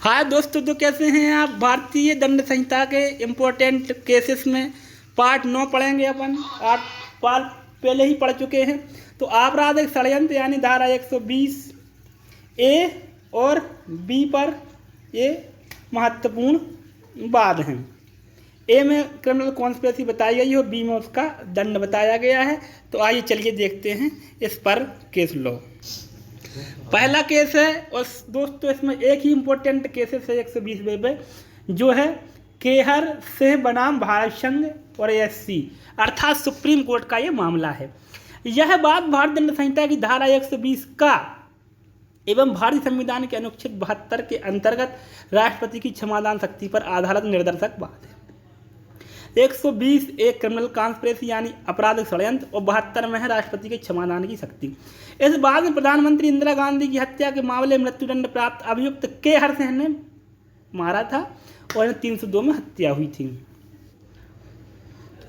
हाय दोस्तों, तो कैसे हैं आप। भारतीय दंड संहिता के इम्पोर्टेंट केसेस में पार्ट 9 पढ़ेंगे अपन। 8 पार्ट पहले ही पढ़ चुके हैं। तो आपराधिक षड्यंत्र यानी धारा 120 ए और बी पर ये महत्वपूर्ण बात हैं। ए में क्रिमिनल कॉन्स्पिरेसी बताई गई है और बी में उसका दंड बताया गया है। तो आइए चलिए देखते हैं इस पर केस लॉ। पहला केस है और दोस्तों इसमें एक ही इम्पोर्टेंट केसेस है 120 पे, जो है केहर सिंह बनाम भारत संघ और एससी अर्थात सुप्रीम कोर्ट का ये मामला है। यह बात भारतीय दंड संहिता की धारा 120 का एवं भारतीय संविधान के अनुच्छेद 72 के अंतर्गत राष्ट्रपति की क्षमादान शक्ति पर आधारित निर्देशक बात है। 120 एक क्रिमिनल कॉन्स्पिरेसी यानी आपराधिक षड्यंत्र और 72 में है राष्ट्रपति के क्षमादान की शक्ति। इस बात में प्रधानमंत्री इंदिरा गांधी की हत्या के मामले में मृत्युदंड प्राप्त अभियुक्त केहर सिंह ने मारा था और 302 में हत्या हुई थी।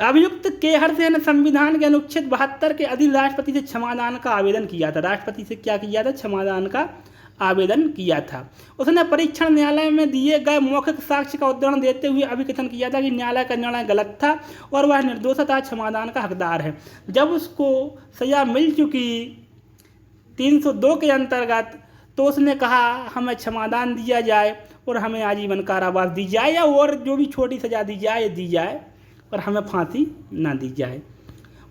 अभियुक्त केहर सिंह ने संविधान के अनुच्छेद 72 के अधीन राष्ट्रपति से क्षमादान का आवेदन किया था। राष्ट्रपति से क्या किया था? क्षमादान का आवेदन किया था। उसने परीक्षण न्यायालय में दिए गए मौखिक साक्ष्य का उदाहरण देते हुए अभिकथन किया था कि न्यायालय का निर्णय गलत था और वह निर्दोष था, क्षमादान का हकदार है। जब उसको सजा मिल चुकी 302 के अंतर्गत, तो उसने कहा हमें क्षमादान दिया जाए और हमें आजीवन कारावास दी जाए या और जो भी छोटी सजा दी जाए और हमें फांसी ना दी जाए।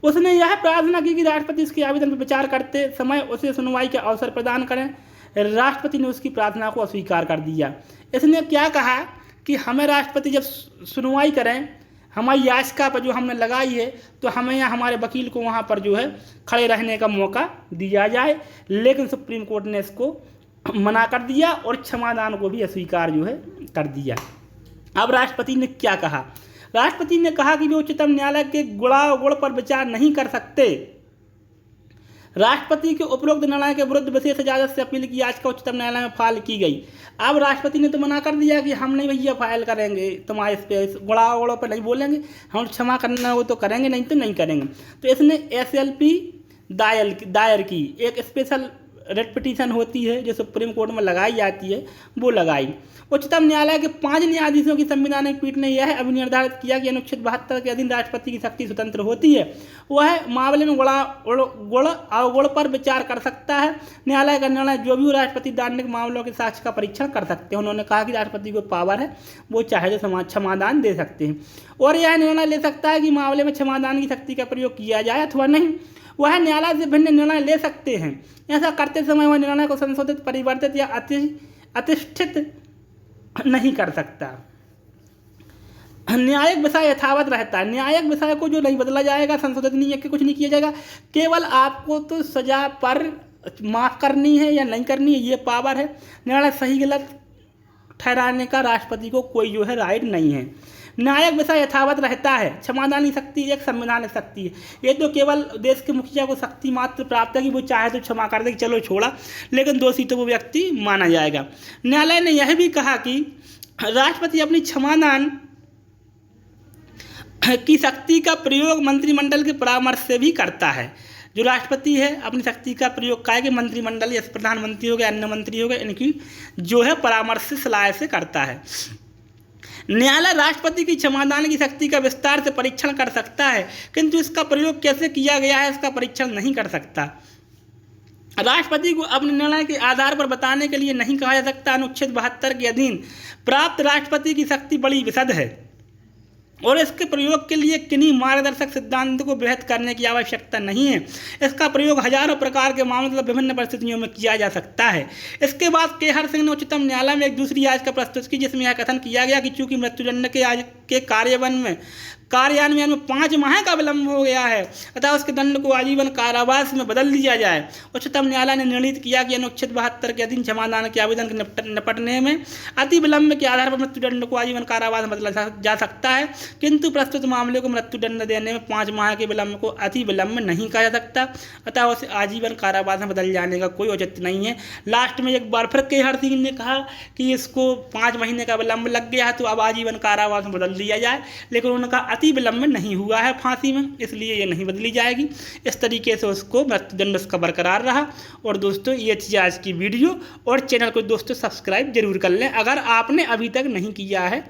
उसने यह प्रार्थना की कि राष्ट्रपति उसके आवेदन पर विचार करते समय उसे सुनवाई का अवसर प्रदान करें। राष्ट्रपति ने उसकी प्रार्थना को अस्वीकार कर दिया। इसने क्या कहा कि हमें राष्ट्रपति जब सुनवाई करें हमारी याचिका पर जो हमने लगाई है, तो हमें या हमारे वकील को वहाँ पर जो है खड़े रहने का मौका दिया जाए। लेकिन सुप्रीम कोर्ट ने इसको मना कर दिया और क्षमादान को भी अस्वीकार जो है कर दिया। अब राष्ट्रपति ने क्या कहा? राष्ट्रपति ने कहा कि वे उच्चतम न्यायालय के गुण पर विचार नहीं कर सकते। राष्ट्रपति के उपरोक्त निर्णय के विरुद्ध विशेष इजाजत से अपील की याचिका उच्चतम न्यायालय में फाइल की गई। अब राष्ट्रपति ने तो मना कर दिया कि हम नहीं भैया फाइल करेंगे, तुम्हारे इस पे गुड़ागुड़ों पर नहीं बोलेंगे, हम क्षमा करना हो तो करेंगे, नहीं तो नहीं करेंगे। तो इसने SLP दायर की। एक स्पेशल रेट पिटीशन होती है जो सुप्रीम कोर्ट में लगाई जाती है, वो लगाई। उच्चतम न्यायालय के 5 न्यायाधीशों की संवैधानिक पीठ ने यह अभिनिर्धारित किया कि अनुच्छेद 72 के अधीन राष्ट्रपति की शक्ति स्वतंत्र होती है। वह मामले में गुण अवगुण पर विचार कर सकता है। न्यायालय का निर्णय जो भी हो, राष्ट्रपति दांडिक मामलों के साक्ष्य का परीक्षण कर सकते हैं। उन्होंने कहा कि राष्ट्रपति को पावर है, वो चाहे तो क्षमादान दे सकते हैं और यह निर्णय ले सकता है कि मामले में क्षमादान की शक्ति का प्रयोग किया जाए अथवा नहीं। वह न्यायालय से भिन्न निर्णय ले सकते हैं। ऐसा करते समय वह निर्णय को संशोधित, परिवर्तित या अतिष्ठित नहीं कर सकता। न्यायिक विषय यथावत रहता है। न्यायिक विषय को जो नहीं बदला जाएगा, संशोधित नहीं है कि कुछ नहीं किया जाएगा। केवल आपको तो सजा पर माफ़ करनी है या नहीं करनी है, ये पावर है। निर्णय सही गलत ठहराने का राष्ट्रपति को कोई जो है राइट नहीं है। न्यायिक विषय यथावत रहता है। क्षमादान की शक्ति एक संवैधानिक शक्ति है। ये तो केवल देश के मुखिया को शक्ति मात्र प्राप्त है कि वो चाहे तो क्षमा कर दे कि चलो छोड़ा, लेकिन दोषी तो वो व्यक्ति माना जाएगा। न्यायालय ने यह भी कहा कि राष्ट्रपति अपनी क्षमादान की शक्ति का प्रयोग मंत्रिमंडल के परामर्श से भी करता है। जो राष्ट्रपति है अपनी शक्ति का प्रयोग काय के मंत्रिमंडल या प्रधानमंत्री हो गए, अन्य मंत्री हो गए, इनकी जो है परामर्श से सलाह से करता है। न्यायालय राष्ट्रपति की क्षमादान की शक्ति का विस्तार से परीक्षण कर सकता है, किंतु इसका प्रयोग कैसे किया गया है इसका परीक्षण नहीं कर सकता। राष्ट्रपति को अपने निर्णय के आधार पर बताने के लिए नहीं कहा जा सकता। अनुच्छेद 72 के अधीन प्राप्त राष्ट्रपति की शक्ति बड़ी विशद है और इसके प्रयोग के लिए किन्हीं मार्गदर्शक सिद्धांत को वृहत करने की आवश्यकता नहीं है। इसका प्रयोग हजारों प्रकार के मामलों मतलब विभिन्न परिस्थितियों में किया जा सकता है। इसके बाद केहर सिंह ने उच्चतम न्यायालय में एक दूसरी याचिका प्रस्तुत की, जिसमें यह कथन किया गया कि चूंकि मृत्युदंड के कार्यान्वयन में 5 माह का विलंब हो गया है अतः उसके दंड को आजीवन कारावास में बदल दिया जाए। उच्चतम न्यायालय ने निर्णित किया कि अनुच्छेद 72 के अधीन क्षमादान के आवेदन के निपटने में अति विलंब के आधार पर मृत्युदंड को आजीवन कारावास में बदला जा सकता है, किंतु प्रस्तुत मामले को मृत्युदंड देने में 5 माह के विलंब को अति विलंब नहीं कहा जा सकता, अतः उसे आजीवन कारावास में बदल जाने का कोई औचित्य नहीं है। लास्ट में एक बार फिर केहर सिंह ने कहा कि इसको 5 महीने का विलंब लग गया है तो अब आजीवन कारावास में बदल दिया जाए, लेकिन उन्होंने कहा अति विलंब में नहीं हुआ है फांसी में, इसलिए ये नहीं बदली जाएगी। इस तरीके से उसको मृत्युदंड उसका बरकरार रहा। और दोस्तों ये थी आज की वीडियो, और चैनल को दोस्तों सब्सक्राइब जरूर कर लें अगर आपने अभी तक नहीं किया है